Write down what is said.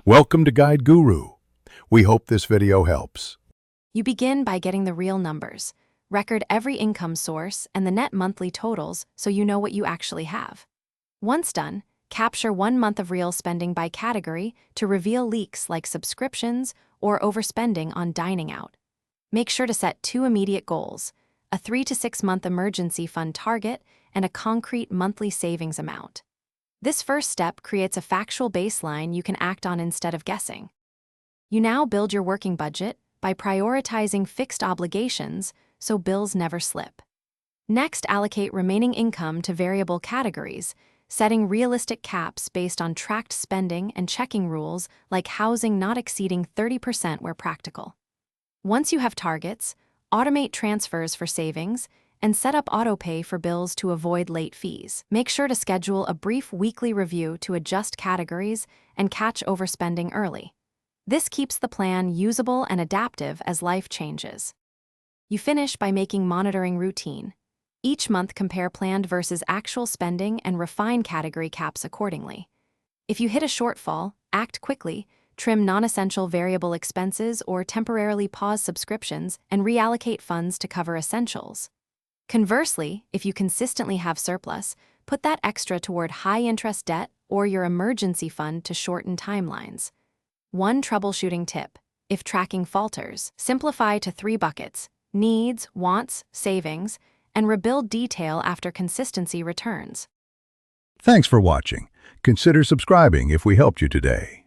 Welcome to Guide Guru. We hope this video helps. You begin by getting the real numbers. Record every income source and the net monthly totals so you know what you actually have. Once done, capture 1 month of real spending by category to reveal leaks like subscriptions or overspending on dining out. Make sure to set 2 immediate goals, a 3 to 6 month emergency fund target and a concrete monthly savings amount. This first step creates a factual baseline you can act on instead of guessing. You now build your working budget by prioritizing fixed obligations so bills never slip. Next, allocate remaining income to variable categories, setting realistic caps based on tracked spending and checking rules like housing not exceeding 30% where practical. Once you have targets, automate transfers for savings and set up autopay for bills to avoid late fees. Make sure to schedule a brief weekly review to adjust categories and catch overspending early. This keeps the plan usable and adaptive as life changes. You finish by making monitoring routine. Each month, compare planned versus actual spending and refine category caps accordingly. If you hit a shortfall, act quickly, trim non-essential variable expenses or temporarily pause subscriptions and reallocate funds to cover essentials. Conversely, if you consistently have surplus, put that extra toward high-interest debt or your emergency fund to shorten timelines. One troubleshooting tip: if tracking falters, simplify to 3 buckets: needs, wants, savings, and rebuild detail after consistency returns. Thanks for watching. Consider subscribing if we helped you today.